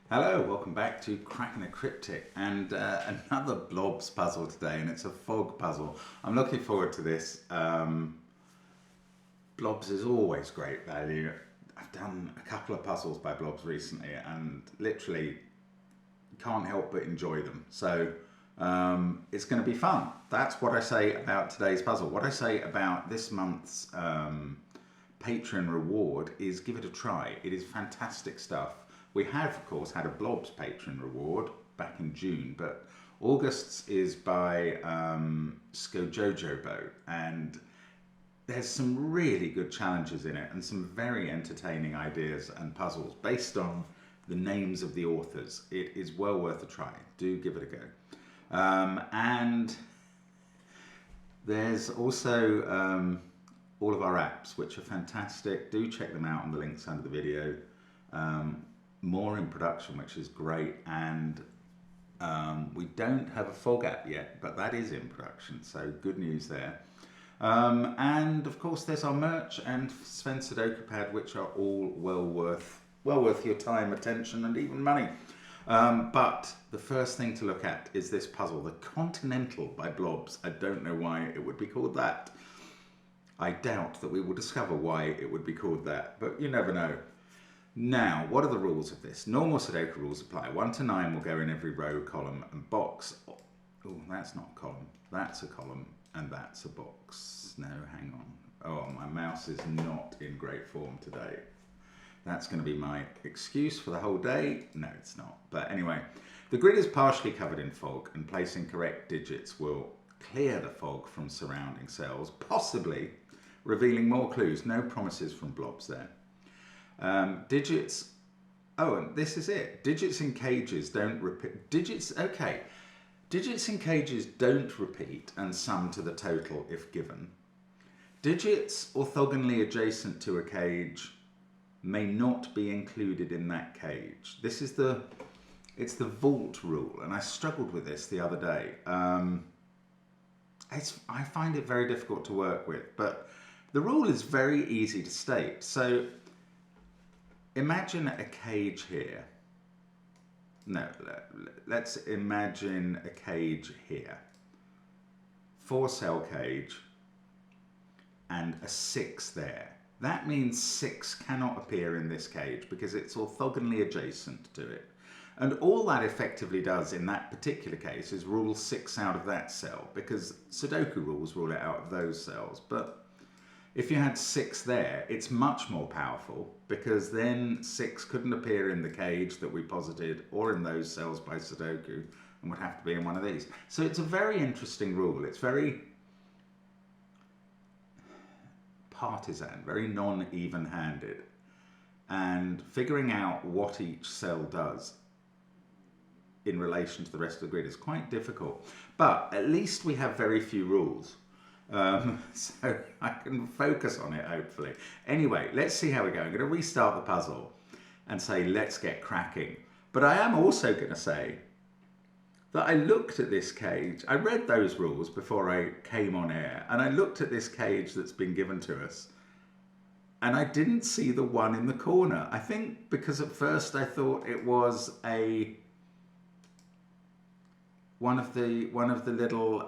Hello, welcome back to Cracking the Cryptic and another blobs puzzle today, and it's a fog puzzle. I'm looking forward to this. Blobs is always great value. I've done a couple of puzzles by blobs recently and literally can't help but enjoy them. So it's going to be fun. That's what I say about today's puzzle. What I say about this month's Patreon reward is give it a try. It is fantastic stuff. We have, of course, had a blobs Patreon reward back in June, but August's is by SUDOKU, and there's some really good challenges in it and some very entertaining ideas and puzzles based on the names of the authors. It is well worth a try. Do give it a go. And there's also all of our apps, which are fantastic. Do check them out on the links under the video. More in production, which is great, and we don't have a fog app yet, but that is in production, so good news there. And of course there's our merch and SUDOKU PAD, which are all well worth your time, attention, and even money. But the first thing to look at is this puzzle, the Continental by Blobs. I don't know why it would be called that. I doubt that we will discover why it would be called that, but you never know. Now, what are the rules of this? Normal Sudoku rules apply. 1 to 9 will go in every row, column, and box. Oh, that's not a column. That's a column, and that's a box. No, hang on. Oh, my mouse is not in great form today. That's going to be my excuse for the whole day. No, it's not. But anyway, the grid is partially covered in fog, and placing correct digits will clear the fog from surrounding cells, possibly revealing more clues. No promises from blobs there. Digits, oh, and this is it. Digits in cages don't repeat. Digits in cages don't repeat and sum to the total if given. Digits orthogonally adjacent to a cage may not be included in that cage. This is it's the vault rule, and I struggled with this the other day. I find it very difficult to work with, but the rule is very easy to state. So imagine a cage here. No, let's imagine a cage here. 4-cell cage and a 6 there. That means 6 cannot appear in this cage because it's orthogonally adjacent to it. And all that effectively does in that particular case is rule 6 out of that cell, because Sudoku rules rule it out of those cells. But if you had 6 there, it's much more powerful, because then 6 couldn't appear in the cage that we posited or in those cells by Sudoku, and would have to be in one of these. So it's a very interesting rule. It's very partisan, very non-even-handed, and figuring out what each cell does in relation to the rest of the grid is quite difficult. But at least we have very few rules. So I can focus on it, hopefully. Anyway, let's see how we go. I'm going to restart the puzzle and say, let's get cracking. But I am also going to say that I looked at this cage. I read those rules before I came on air, and I looked at this cage that's been given to us, and I didn't see the one in the corner. I think because at first I thought it was one of the little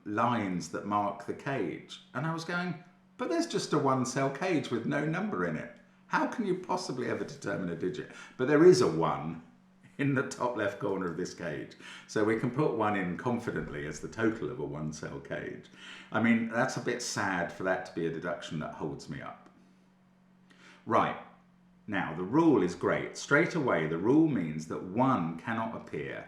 lines that mark the cage, and I was going, but there's just a 1-cell cage with no number in it. How can you possibly ever determine a digit? But there is a 1 in the top left corner of this cage, so we can put 1 in confidently as the total of a 1-cell cage. I mean, that's a bit sad for that to be a deduction that holds me up. Right, now the rule is great. Straight away, the rule means that 1 cannot appear.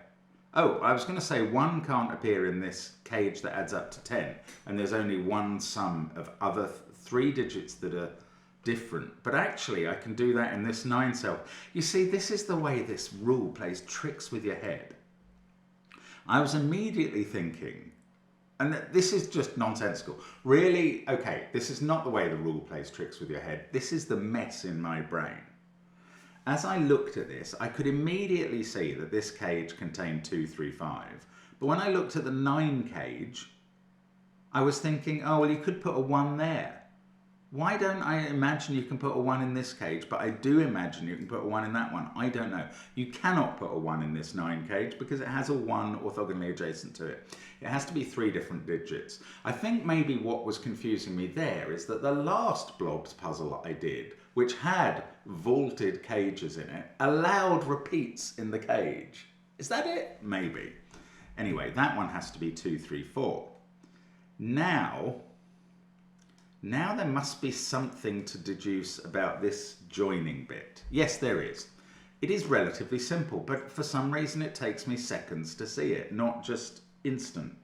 Oh, I was going to say 1 can't appear in this cage that adds up to 10, and there's only one sum of other 3 digits that are different. But actually, I can do that in this 9-cell. You see, this is the way this rule plays tricks with your head. I was immediately thinking, and this is just nonsensical. Really, okay, this is not the way the rule plays tricks with your head. This is the mess in my brain. As I looked at this, I could immediately see that this cage contained 2, 3, 5. But when I looked at the 9 cage, I was thinking, oh, well, you could put a 1 there. Why don't I imagine you can put a 1 in this cage, but I do imagine you can put a 1 in that one? I don't know. You cannot put a 1 in this 9 cage because it has a 1 orthogonally adjacent to it. It has to be 3 different digits. I think maybe what was confusing me there is that the last blobs puzzle I did, which had vaulted cages in it, allowed repeats in the cage. Is that it? Maybe. Anyway, that one has to be 2, 3, 4. Now there must be something to deduce about this joining bit. Yes, there is. It is relatively simple, but for some reason it takes me seconds to see it, not just instant.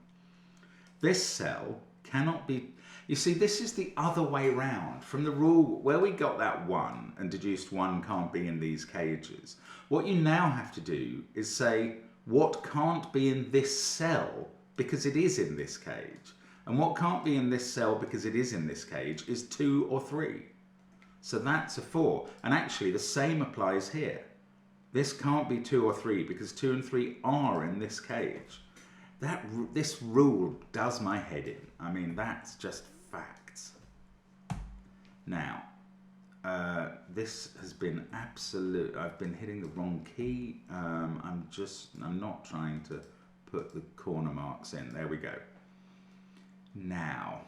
This cell cannot be... You see, this is the other way round. From the rule where we got that 1 and deduced 1 can't be in these cages, what you now have to do is say what can't be in this cell because it is in this cage. And what can't be in this cell because it is in this cage is 2 or 3. So that's a 4. And actually the same applies here. This can't be 2 or 3 because 2 and 3 are in this cage. This rule does my head in. I mean, that's just facts. Now, this has been absolute. I've been hitting the wrong key. I'm not trying to put the corner marks in. There we go. Now,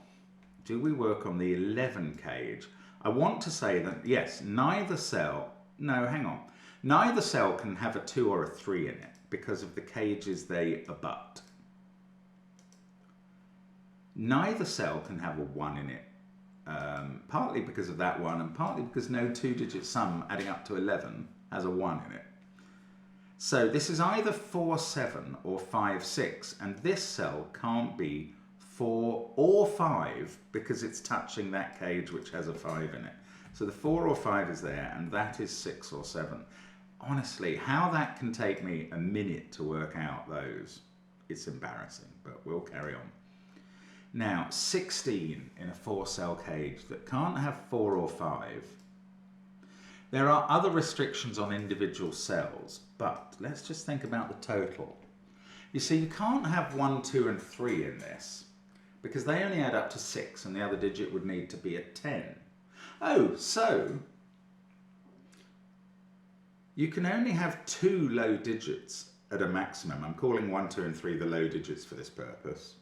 do we work on the 11 cage? I want to say that, yes, neither cell can have a 2 or a 3 in it because of the cages they abut. Neither cell can have a 1 in it, partly because of that one and partly because no 2-digit sum adding up to 11 has a 1 in it. So this is either 4, 7 or 5, 6, and this cell can't be 4 or 5 because it's touching that cage which has a 5 in it. So the 4 or 5 is there and that is 6 or 7. Honestly, how that can take me a minute to work out those, it's embarrassing, but we'll carry on. Now, 16 in a 4-cell cage that can't have 4 or 5. There are other restrictions on individual cells, but let's just think about the total. You see, you can't have 1, 2 and 3 in this, because they only add up to 6 and the other digit would need to be a 10. Oh, so you can only have 2 low digits at a maximum. I'm calling 1, 2 and 3 the low digits for this purpose.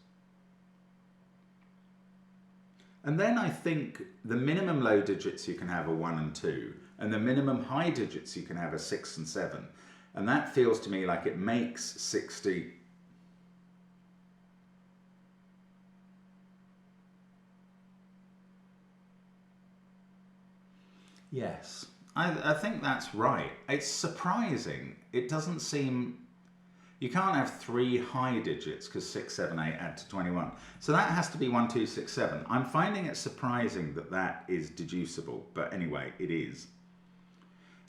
And then I think the minimum low digits you can have are 1 and 2, and the minimum high digits you can have are 6 and 7. And that feels to me like it makes 60... Yes, I think that's right. It's surprising. It doesn't seem... You can't have 3 high digits because 6, 7, 8 add to 21. So that has to be 1, 2, 6, 7. I'm finding it surprising that that is deducible, but anyway, it is.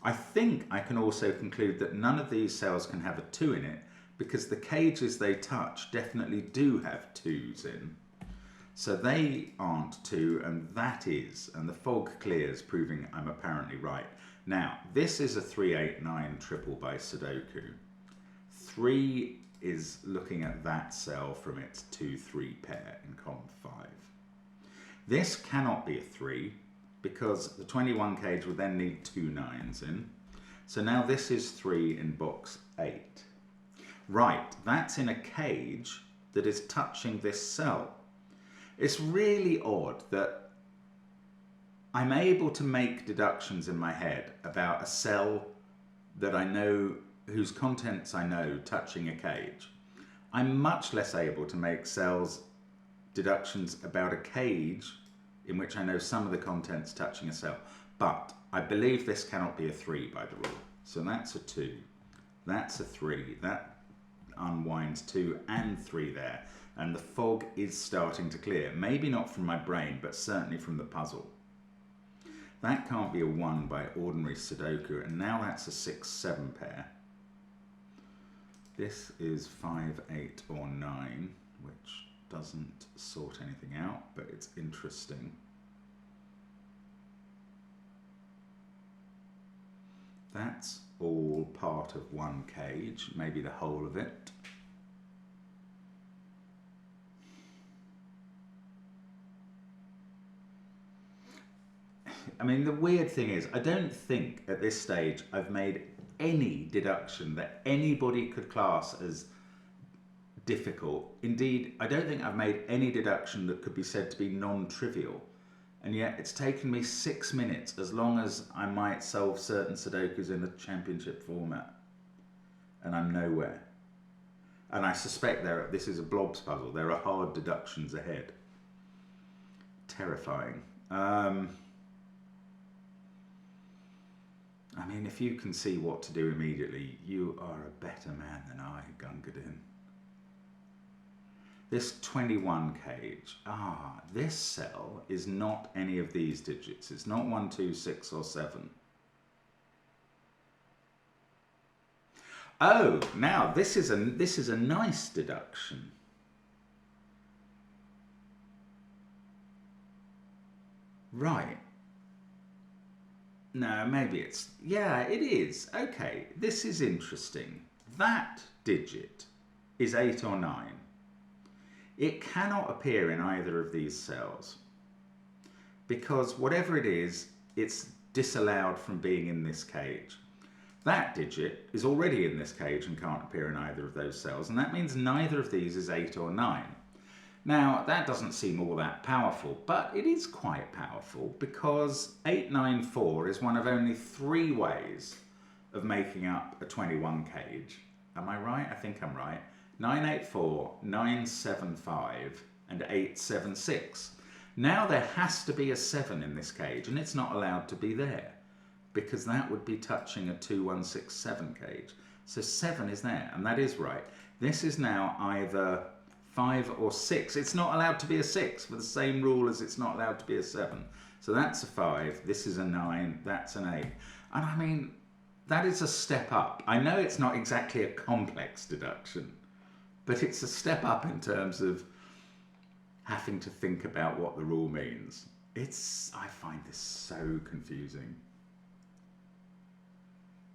I think I can also conclude that none of these cells can have a 2 in it because the cages they touch definitely do have 2s in. So they aren't 2 and that is, and the fog clears, proving I'm apparently right. Now, this is a 3, 8, 9 triple by Sudoku. 3 is looking at that cell from its 2, 3 pair in column 5. This cannot be a 3 because the 21 cage would then need 2 9s in. So now this is 3 in box 8. Right, that's in a cage that is touching this cell. It's really odd that I'm able to make deductions in my head about a cell that I know, whose contents I know, touching a cage. I'm much less able to make deductions about a cage in which I know some of the contents touching a cell. But I believe this cannot be a 3 by the rule. So that's a 2, that's a 3, that unwinds 2 and 3 there. And the fog is starting to clear. Maybe not from my brain, but certainly from the puzzle. That can't be a 1 by ordinary Sudoku, and now that's a 6, 7 pair. This is 5, 8 or 9, which doesn't sort anything out, but it's interesting. That's all part of one cage, maybe the whole of it. I mean, the weird thing is, I don't think at this stage I've made any deduction that anybody could class as difficult. Indeed, I don't think I've made any deduction that could be said to be non-trivial. And yet it's taken me 6 minutes, as long as I might solve certain Sudokus in a championship format. And I'm nowhere. And I suspect this is a blobs puzzle. There are hard deductions ahead. Terrifying. I mean, if you can see what to do immediately, you are a better man than I, Gungadin. This 21 cage, this cell is not any of these digits. It's not 1, 2, 6 or 7. Oh, now this is a nice deduction. Right. No, maybe it's, yeah, it is. Okay, this is interesting. That digit is 8 or 9. It cannot appear in either of these cells because whatever it is, it's disallowed from being in this cage. That digit is already in this cage and can't appear in either of those cells, and that means neither of these is 8 or 9. Now, that doesn't seem all that powerful, but it is quite powerful because 894 is one of only 3 ways of making up a 21 cage. Am I right? I think I'm right. 984, 975 and 876. Now there has to be a 7 in this cage, and it's not allowed to be there because that would be touching a 2167 cage. So 7 is there, and that is right. This is now either 5 or 6. It's not allowed to be a 6 for the same rule as it's not allowed to be a 7. So that's a 5, this is a 9, that's an 8. And I mean, that is a step up. I know it's not exactly a complex deduction, but it's a step up in terms of having to think about what the rule means. I find this so confusing.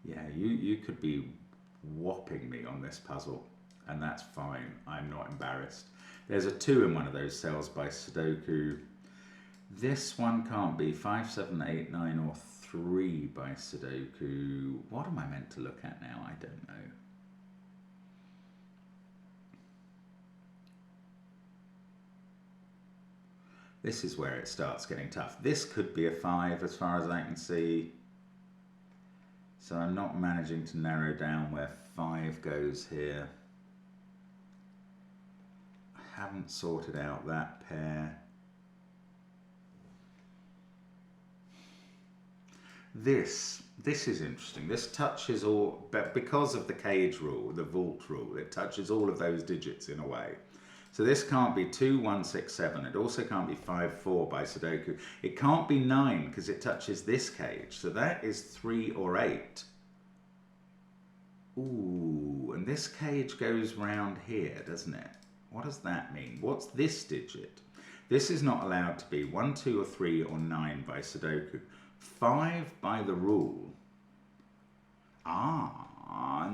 Yeah, you could be whopping me on this puzzle, and that's fine. I'm not embarrassed. There's a 2 in one of those cells by Sudoku. This one can't be 5, 7, 8, 9 or 3 by Sudoku. What am I meant to look at now? I don't know. This is where it starts getting tough. This could be a 5 as far as I can see. So I'm not managing to narrow down where 5 goes here. I haven't sorted out that pair. This is interesting. This touches all, but because of the cage rule, the vault rule, it touches all of those digits in a way. So this can't be 2, 1, 6, 7. It also can't be 5, 4 by Sudoku. It can't be 9 because it touches this cage. So that is 3 or 8. Ooh, and this cage goes round here, doesn't it? What does that mean? What's this digit? This is not allowed to be 1, 2 or 3 or 9 by Sudoku. 5 by the rule.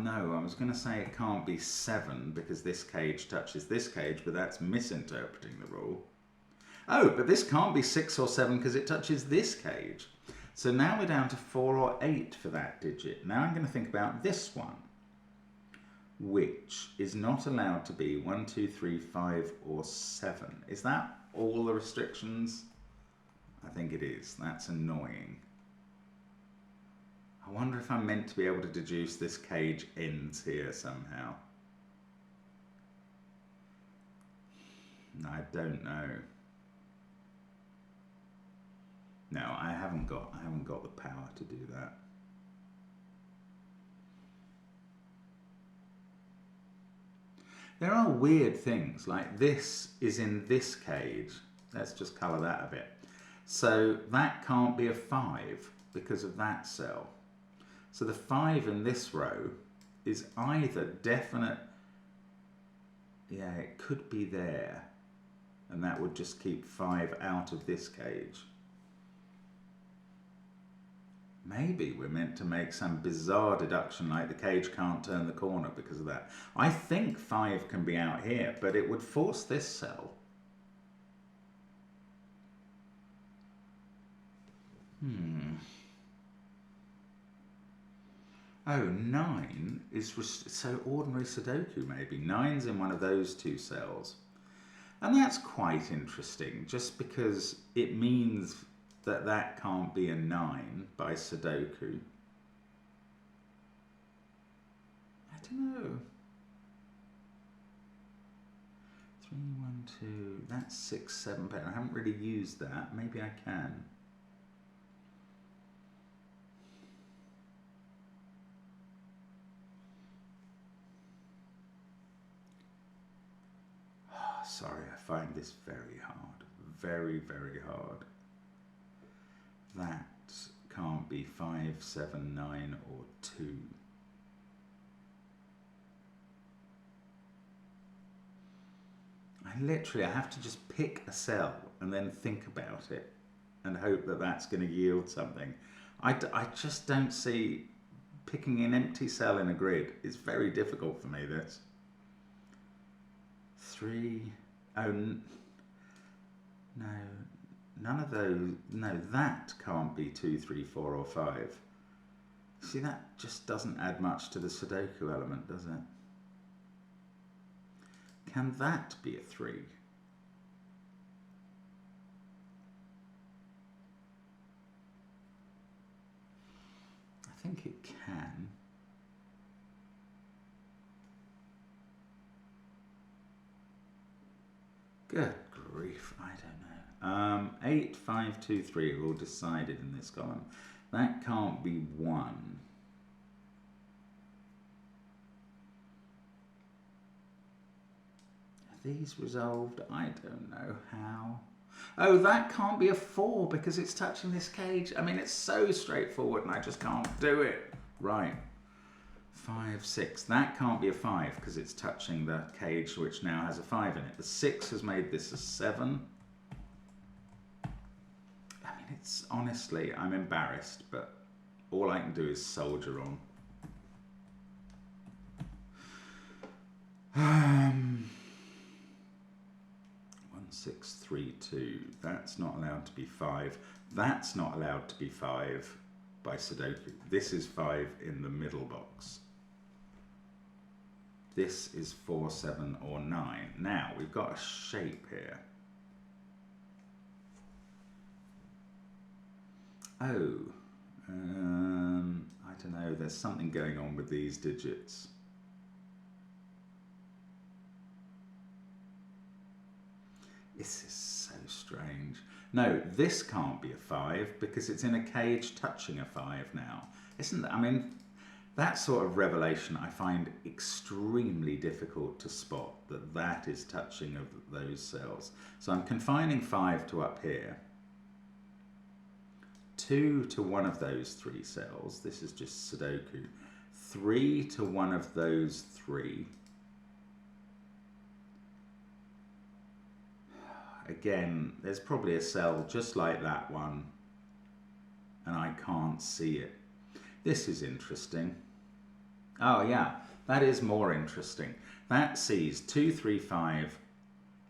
No, I was going to say it can't be 7 because this cage touches this cage, but that's misinterpreting the rule. Oh, but this can't be 6 or 7 because it touches this cage. So now we're down to 4 or 8 for that digit. Now I'm going to think about this one, which is not allowed to be 1, 2, 3, 5 or 7. Is that all the restrictions? I think it is. That's annoying. I wonder if I'm meant to be able to deduce this cage ends here somehow. I don't know. No, I haven't got the power to do that. There are weird things, like this is in this cage. Let's just colour that a bit. So that can't be a 5 because of that cell. So the 5 in this row is either definite, yeah, it could be there, and that would just keep 5 out of this cage. Maybe we're meant to make some bizarre deduction like the cage can't turn the corner because of that. I think 5 can be out here, but it would force this cell. Oh, 9 is, so ordinary Sudoku maybe. 9's in one of those two cells. And that's quite interesting, just because it means that that can't be a 9 by Sudoku. I don't know. 3, 1, 2, that's 6, 7 pair. I haven't really used that. Maybe I can. Oh, sorry, I find this very hard. Very, very hard. That can't be 5, 7, 9, or 2. I have to just pick a cell and then think about it and hope that that's going to yield something. I just don't see picking an empty cell in a grid. It's very difficult for me, this. 3, oh, no, none of those, no, that can't be 2, 3, 4, or 5. See, that just doesn't add much to the Sudoku element, does it? Can that be a 3? I think it can. Good grief, I don't know. 8, 5, 2, 3 are all decided in this column. That can't be 1. These resolved? I don't know how. Oh, that can't be a 4 because it's touching this cage. I mean, it's so straightforward and I just can't do it. Right. 5, 6. That can't be a 5 because it's touching the cage which now has a 5 in it. The 6 has made this a 7. I mean, it's honestly, I'm embarrassed, but all I can do is soldier on. 6, 3, 2. That's not allowed to be 5. That's not allowed to be 5 by Sudoku. This is 5 in the middle box. This is 4, 7, or 9. Now, we've got a shape here. Oh, I don't know. There's something going on with these digits. This is so strange. No, this can't be a 5 because it's in a cage touching a 5 now. Isn't that, I mean, that sort of revelation I find extremely difficult to spot, that that is touching of those cells. So I'm confining 5 to up here, 2 to one of those 3 cells. This is just Sudoku. 3 to one of those 3. Again, there's probably a cell just like that one, and I can't see it. This is interesting. Oh yeah, that is more interesting. That sees 2, 3, 5,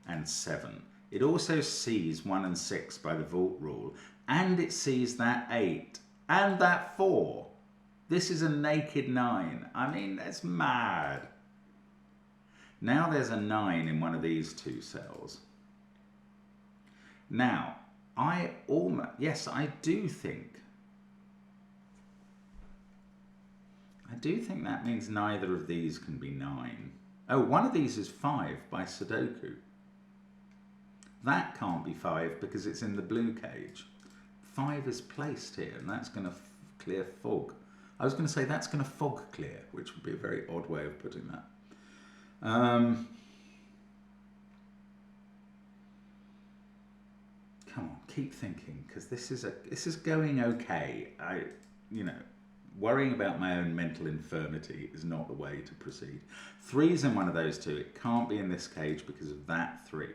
and 7. It also sees 1 and 6 by the vault rule, and it sees that 8 and that 4. This is a naked 9. I mean, that's mad. Now there's a 9 in one of these 2 cells. Now, yes, I do think that means neither of these can be 9. Oh, one of these is 5 by Sudoku. That can't be 5 because it's in the blue cage. 5 is placed here, and that's going to clear fog. I was going to say that's going to fog clear, which would be a very odd way of putting that. Come on, keep thinking, because this is going okay. Worrying about my own mental infirmity is not the way to proceed. 3's in one of those 2. It can't be in this cage because of that 3.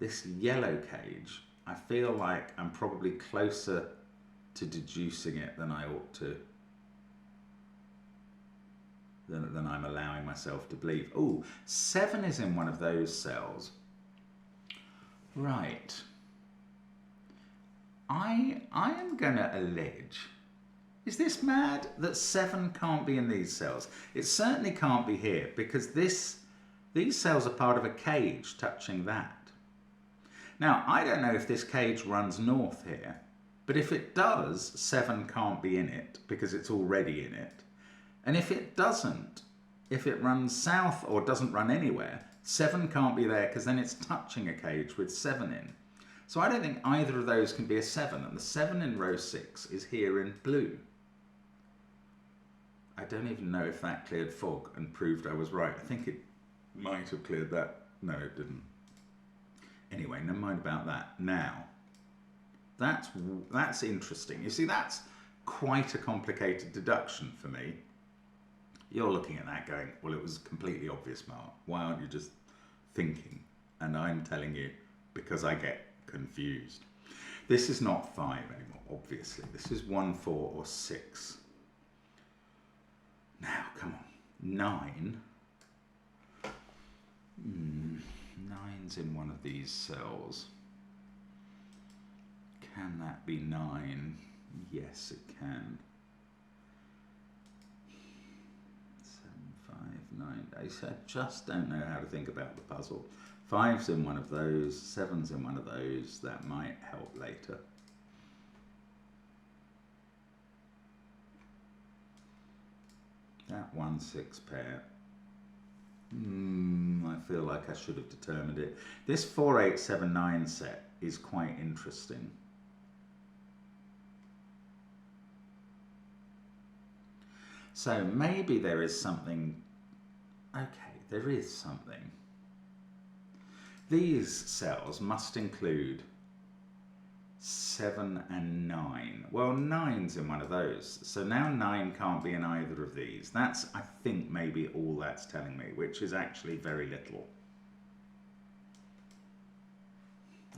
This yellow cage, I feel like I'm probably closer to deducing it than I ought to, than I'm allowing myself to believe. Oh, 7 is in one of those cells. Right. I am going to allege, is this mad, that 7 can't be in these cells? It certainly can't be here, because these cells are part of a cage touching that. Now, I don't know if this cage runs north here, but if it does, 7 can't be in it, because it's already in it. And if it doesn't, if it runs south or doesn't run anywhere, 7 can't be there, because then it's touching a cage with 7 in. So I don't think either of those can be a 7, and the 7 in row 6 is here in blue. I don't even know if that cleared fog and proved I was right. I think it might have cleared that. No, it didn't. Anyway, never mind about that. Now, that's interesting. You see, that's quite a complicated deduction for me. You're looking at that going, well, it was completely obvious, Mark. Why aren't you just thinking? And I'm telling you, because I get confused. This is not 5 anymore, obviously. This is 1, 4, or 6. Now, come on. 9. 9's in one of these cells. Can that be 9? Yes, it can. 7, 5, 9. I just don't know how to think about the puzzle. 5's in one of those, 7's in one of those. That might help later. That 1, 6 pair. I feel like I should have determined it. This 4, 8, 7, 9 set is quite interesting. So maybe there is something. Okay, there is something. These cells must include 7 and 9. Well, 9's in one of those. So now 9 can't be in either of these. That's, I think, maybe all that's telling me, which is actually very little.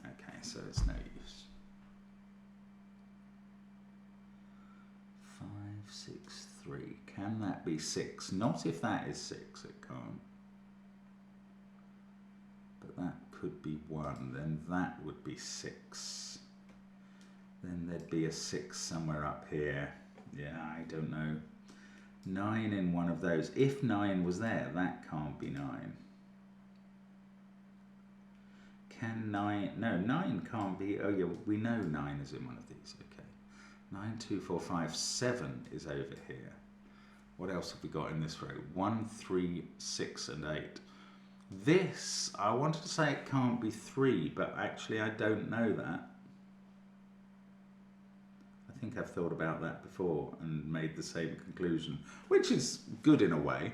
Okay, so it's no use. 5, 6, 3. Can that be 6? Not if that is 6, it can't. But that could be 1, then that would be 6. Then there'd be a 6 somewhere up here. Yeah, I don't know. 9 in one of those. If 9 was there, that can't be 9. Can 9... No, 9 can't be... Oh, yeah, we know 9 is in one of these. Okay. 9, 2, 4, 5, 7 is over here. What else have we got in this row? 1, 3, 6, and 8. This, I wanted to say it can't be 3, but actually I don't know that. I think I've thought about that before and made the same conclusion, which is good in a way.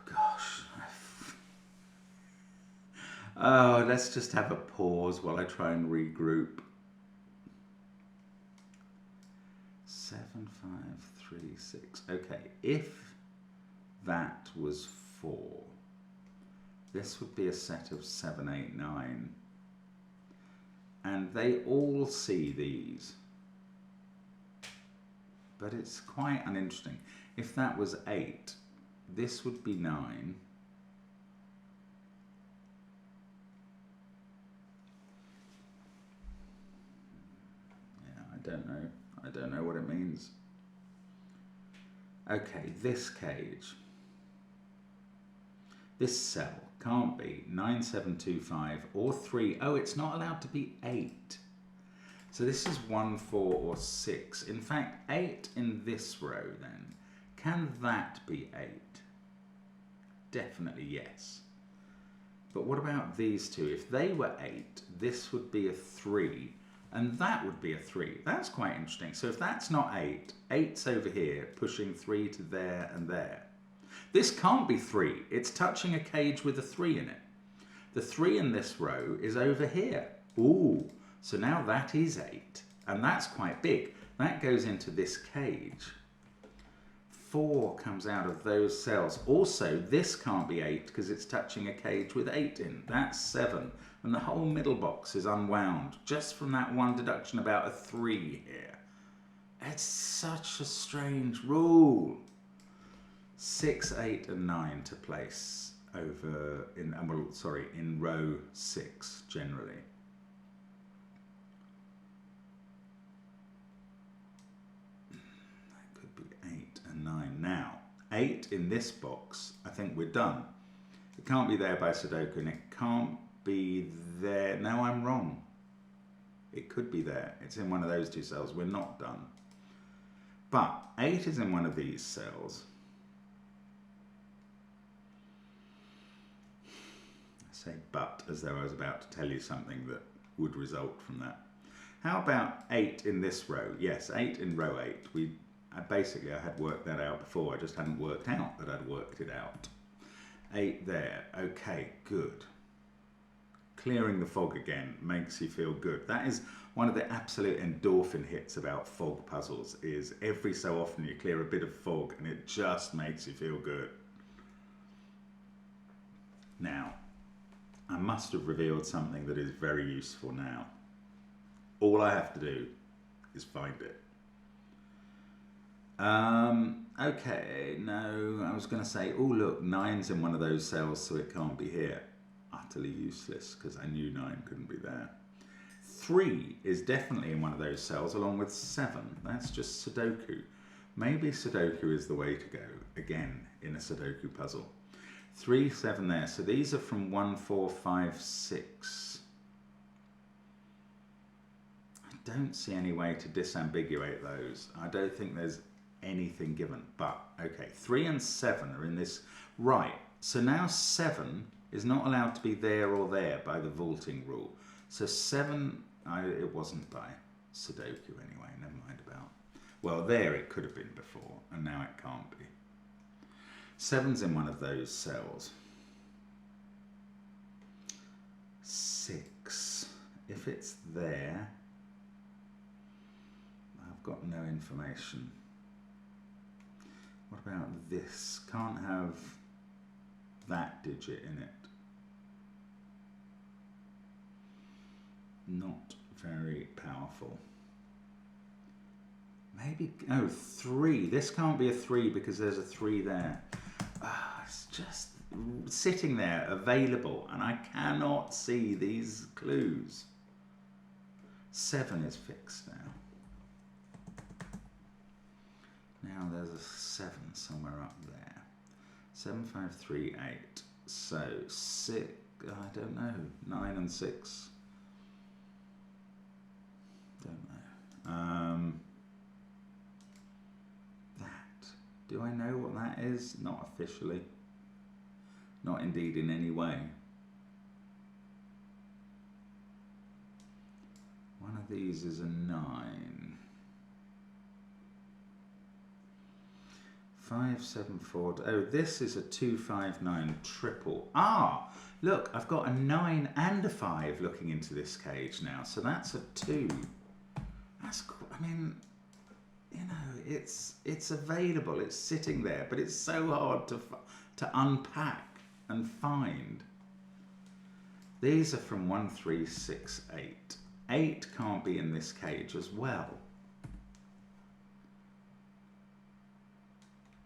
Gosh. Oh, let's just have a pause while I try and regroup. 7, 5, 3, 6. Okay, if that was 4, this would be a set of 7, 8, 9. And they all see these. But it's quite uninteresting. If that was 8, this would be 9. Yeah, I don't know. I don't know what it means. Okay, this cage. This cell can't be 9725 or 3. Oh, it's not allowed to be 8. So this is 1, 4, or 6. In fact, 8 in this row then. Can that be 8? Definitely yes. But what about these two? If they were 8, this would be a 3. And that would be a 3. That's quite interesting. So if that's not 8, 8's over here, pushing 3 to there and there. This can't be 3. It's touching a cage with a 3 in it. The 3 in this row is over here. Ooh, so now that is 8. And that's quite big. That goes into this cage. 4 comes out of those cells. Also, this can't be 8 because it's touching a cage with 8 in. That's 7. And the whole middle box is unwound just from that one deduction about a 3 here. It's such a strange rule. 6, 8 and 9 to place over in, well, sorry, in row 6 generally. That could be 8 and 9. Now, 8 in this box, I think we're done. It can't be there by Sudoku, and it can't be there. No, I'm wrong. It could be there. It's in one of those two cells. We're not done. But 8 is in one of these cells. I say but as though I was about to tell you something that would result from that. How about 8 in this row? Yes, 8 in row 8. Basically, I had worked that out before. I just hadn't worked out that I'd worked it out. 8 there. Okay, good. Clearing the fog again makes you feel good. That is one of the absolute endorphin hits about fog puzzles, is every so often you clear a bit of fog and it just makes you feel good. Now, I must have revealed something that is very useful now. All I have to do is find it. Okay, no, I was going to say, oh look, 9's in one of those cells, so it can't be here. Utterly useless, because I knew 9 couldn't be there. 3 is definitely in one of those cells, along with 7. That's just Sudoku. Maybe Sudoku is the way to go, again, in a Sudoku puzzle. 3, 7 there. So these are from 1, 4, 5, 6. I don't see any way to disambiguate those. I don't think there's anything given, but okay, 3 and 7 are in this. Right, so now 7 is not allowed to be there or there by the vaulting rule. So 7, it wasn't by Sudoku anyway, never mind about. Well, there it could have been before, and now it can't be. 7's in one of those cells. 6, if it's there, I've got no information. What about this? Can't have that digit in it. Not very powerful. Maybe, oh, 3. This can't be a 3 because there's a 3 there. It's just sitting there, available, and I cannot see these clues. 7 is fixed now. Now there's a 7 somewhere up there. 7, 5, 3, 8. So 6, I don't know. 9 and 6. Don't know. That. Do I know what that is? Not officially. Not indeed in any way. One of these is a 9. 5, 7, 4. Oh, this is a 2, 5, 9 triple. Ah, look, I've got a 9 and a 5 looking into this cage now. So that's a 2. That's, I mean, you know, it's available. It's sitting there, but it's so hard to unpack and find. These are from 1, 3, 6, 8. 8 can't be in this cage as well.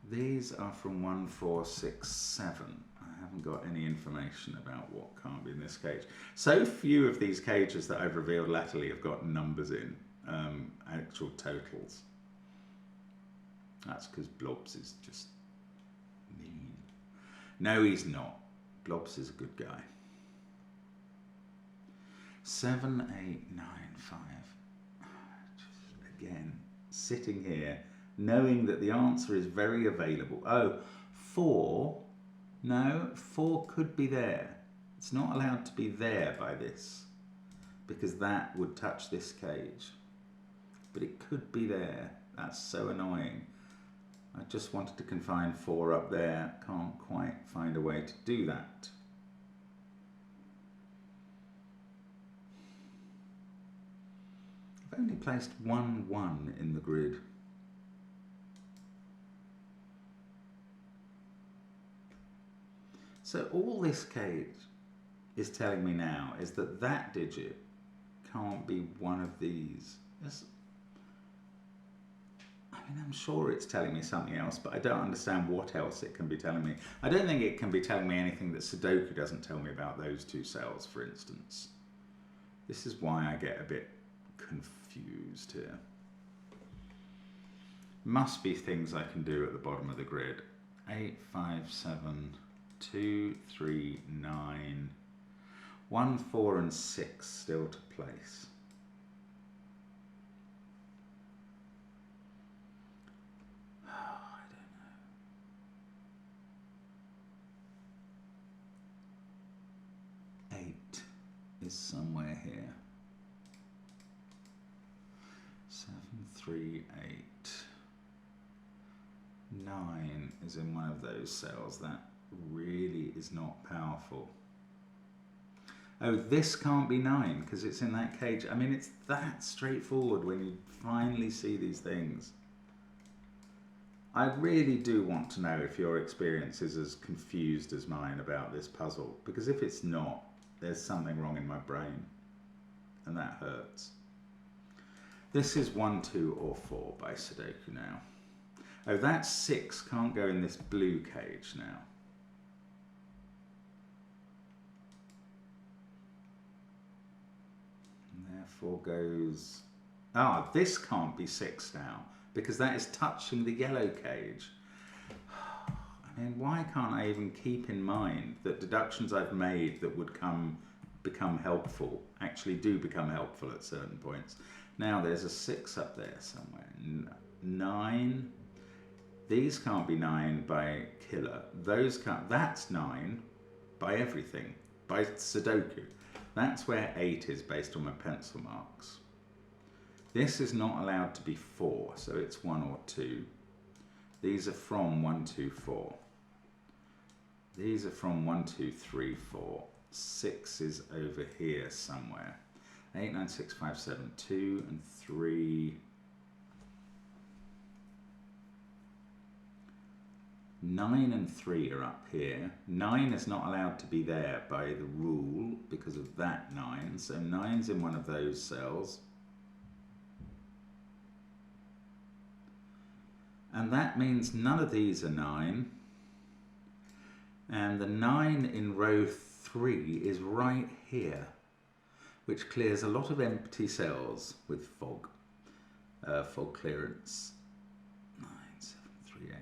These are from 1, 4, 6, 7. I haven't got any information about what can't be in this cage. So few of these cages that I've revealed latterly have got numbers in, actual totals. That's because Blobs is just mean. No, he's not. Blobs is a good guy. 7, 8, 9, 5. Just again, sitting here, knowing that the answer is very available. Oh, 4. No, 4 could be there. It's not allowed to be there by this, because that would touch this cage. But it could be there. That's so annoying. I just wanted to confine 4 up there. Can't quite find a way to do that. I've only placed 1, 1 in the grid. So all this cage is telling me now is that that digit can't be one of these. I mean, I'm sure it's telling me something else, but I don't understand what else it can be telling me. I don't think it can be telling me anything that Sudoku doesn't tell me about those two cells, for instance. This is why I get a bit confused here. Must be things I can do at the bottom of the grid. 8, 5, 7, 2, 3, 9, 1, 4 and 6 still to place. I don't know. 8 is somewhere here. 7, 3, 8. 9 is in one of those cells. That really is not powerful. Oh, this can't be 9 because it's in that cage. I mean, it's that straightforward when you finally see these things. I really do want to know if your experience is as confused as mine about this puzzle, because if it's not, there's something wrong in my brain, and that hurts. This is 1, 2 or 4 by Sudoku now. Oh, that 6 can't go in this blue cage now. And therefore goes... Ah, this can't be 6 now, because that is touching the yellow cage. I mean, why can't I even keep in mind that deductions I've made that would become helpful actually do become helpful at certain points? Now there's a 6 up there somewhere. 9... These can't be 9 by killer. Those can't. That's 9 by everything, by Sudoku. That's where 8 is based on my pencil marks. This is not allowed to be 4, so it's 1 or 2. These are from 1, 2, 4. These are from 1, 2, 3, 4. 6 is over here somewhere. 8, 9, 6, 5, 7, 2 and 3. 9 and 3 are up here. 9 is not allowed to be there by the rule because of that 9. So 9's in one of those cells. And that means none of these are 9. And the 9 in row 3 is right here, which clears a lot of empty cells with fog clearance.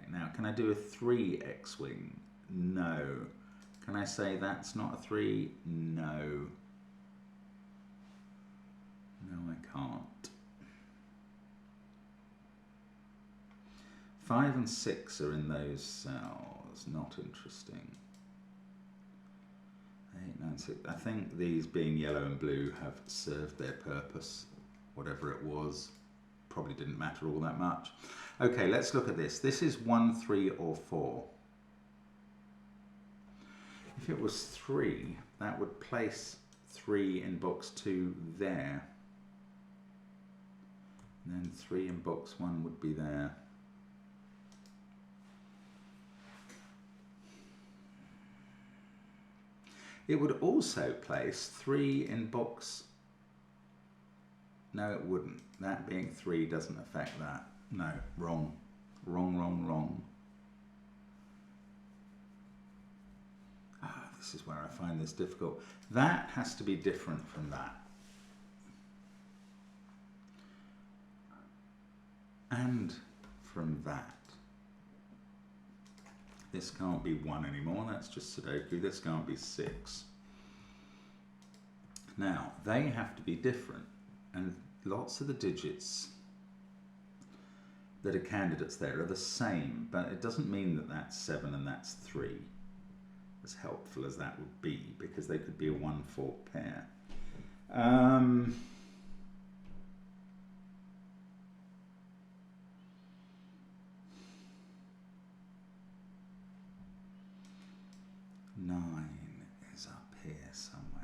Now, can I do a 3 X-wing? No. Can I say that's not a 3? No. No, I can't. 5 and 6 are in those cells. Not interesting. 8, 9, 6. I think these being yellow and blue have served their purpose, whatever it was. Probably didn't matter all that much. Okay, let's look at this. This is 1, 3 or 4. If it was 3, that would place 3 in box 2 there. And then 3 in box 1 would be there. It would also place 3 in box... No, it wouldn't. That being 3 doesn't affect that. No, wrong. Wrong, wrong, wrong. Ah, this is where I find this difficult. That has to be different from that. And from that. This can't be 1 anymore, that's just Sudoku. This can't be 6. Now, they have to be different. And lots of the digits that are candidates there are the same, but it doesn't mean that that's 7 and that's 3, as helpful as that would be, because they could be a 1-4 pair. 9 is up here somewhere.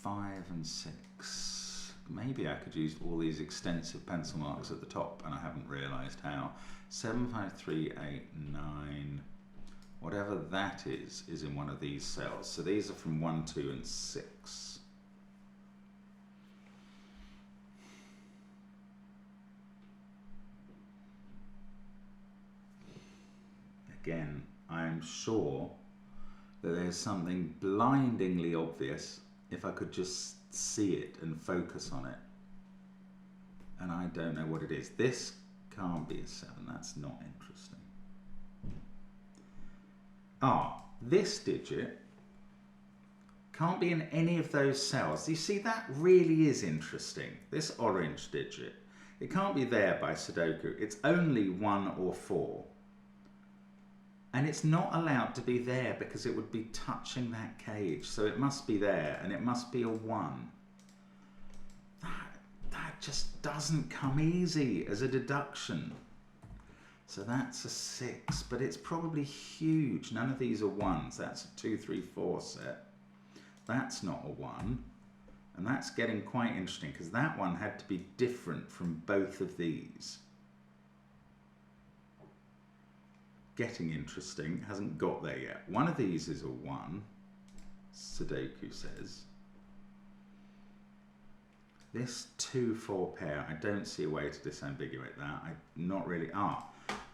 5 and 6. Maybe I could use all these extensive pencil marks at the top, and I haven't realised how. 7, 5, 3, 8, 9. Whatever that is in one of these cells. So these are from 1, 2 and 6. again, I'm sure that there's something blindingly obvious if I could just see it and focus on it. And I don't know what it is. This can't be a 7. That's not interesting. Ah, this digit can't be in any of those cells. You see, that really is interesting. This orange digit. It can't be there by Sudoku. It's only 1 or 4. And it's not allowed to be there because it would be touching that cage. So it must be there, and it must be a 1. That just doesn't come easy as a deduction. So that's a 6, but it's probably huge. None of these are 1s. That's a 2, 3, 4 set. That's not a 1. And that's getting quite interesting because that one had to be different from both of these. Getting interesting, hasn't got there yet. One of these is a 1, Sudoku says. This 2, 4 pair, I don't see a way to disambiguate that. Not really.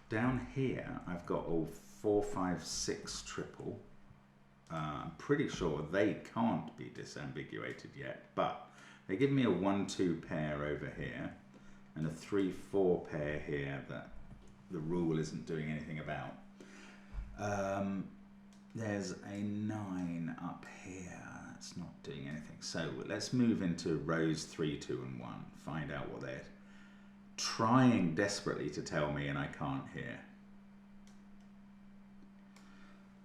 Down here, I've got all 4, 5, 6 triple. I'm pretty sure they can't be disambiguated yet, but they give me a 1, 2 pair over here and a 3, 4 pair here that the rule isn't doing anything about. There's a 9 up here. That's not doing anything. So let's move into rows 3, 2, and 1. Find out what they're trying desperately to tell me and I can't hear.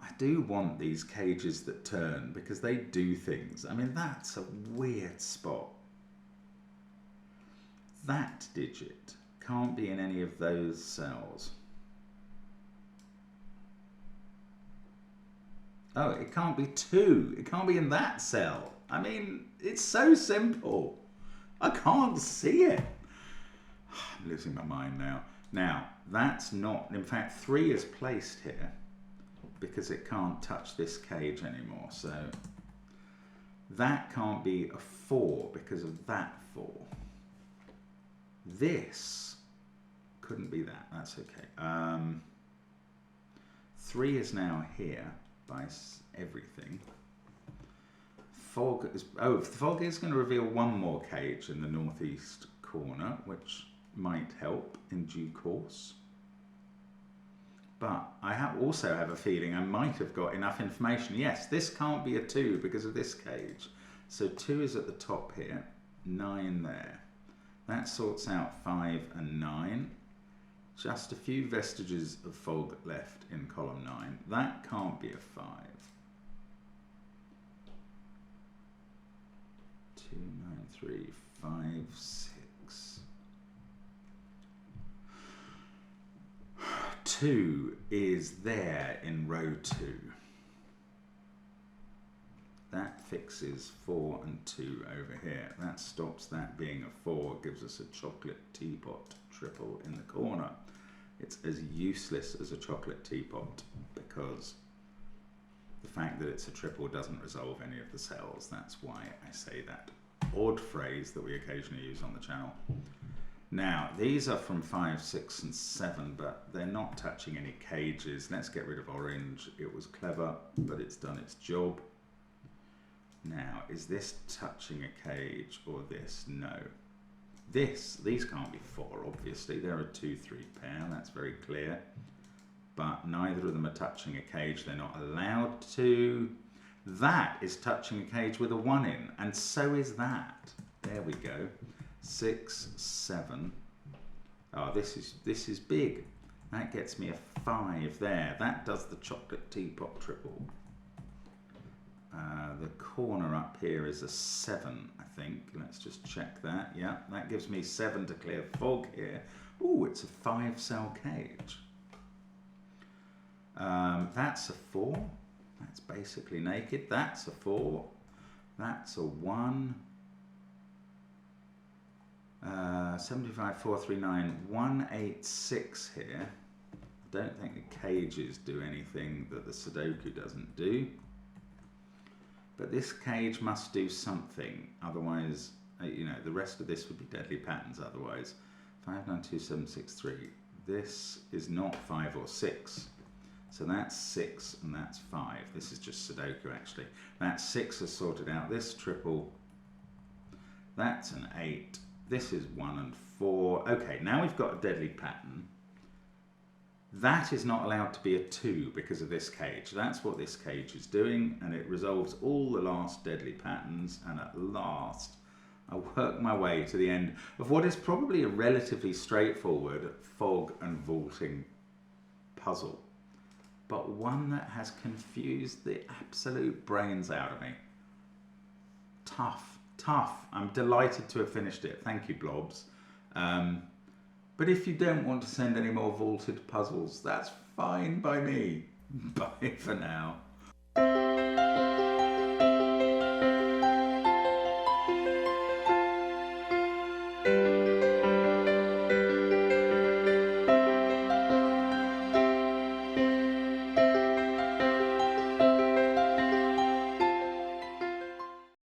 I do want these cages that turn because they do things. I mean, that's a weird spot. That digit can't be in any of those cells. Oh, it can't be 2. It can't be in that cell. I mean, it's so simple. I can't see it. I'm losing my mind now. Now, that's not, in fact, 3 is placed here because it can't touch this cage anymore. So that can't be a 4 because of that 4. This couldn't be that. That's okay. 3 is now here by everything. Fog is, the fog is going to reveal one more cage in the northeast corner, which might help in due course. But I also have a feeling I might have got enough information. Yes, this can't be a 2 because of this cage. So 2 is at the top here, 9 there. That sorts out 5 and 9. Just a few vestiges of fog left in column 9. That can't be a 5. 2, 9, 3, 5, 6. 2 is there in row 2. That fixes 4 and 2 over here. That stops that being a 4, gives us a chocolate teapot triple in the corner. It's as useless as a chocolate teapot because the fact that it's a triple doesn't resolve any of the cells. That's why I say that odd phrase that we occasionally use on the channel. Now, these are from 5, 6, and 7, but they're not touching any cages. Let's get rid of orange. It was clever, but it's done its job. Now, is this touching a cage or this? No. These can't be 4, obviously. They're a 2, 3 pair, that's very clear. But neither of them are touching a cage. They're not allowed to. That is touching a cage with a 1 in, and so is that. There we go. 6, 7. Oh, this is big. That gets me a 5 there. That does the chocolate teapot triple. The corner up here is a 7, I think. Let's just check that. Yeah, that gives me 7 to clear fog here. Ooh, it's a 5-cell cage. That's a 4. That's basically naked. That's a 4. That's a 1. 75, 4, 3, 9, 1, 8, 6 here. I don't think the cages do anything that the Sudoku doesn't do. But this cage must do something, otherwise, you know, the rest of this would be deadly patterns otherwise. 5, 9, 2, 7, 6, 3. This is not 5 or 6. So that's 6 and that's 5. This is just Sudoku actually. That 6 has sorted out this triple. That's an 8. This is 1 and 4. Okay, now we've got a deadly pattern. That is not allowed to be a 2 because of this cage. That's what this cage is doing, and it resolves all the last deadly patterns, and at last I work my way to the end of what is probably a relatively straightforward fog and vaulting puzzle, but one that has confused the absolute brains out of me. Tough, tough. I'm delighted to have finished it. Thank you, Blobs. But if you don't want to send any more vaulted puzzles, that's fine by me. Bye for now.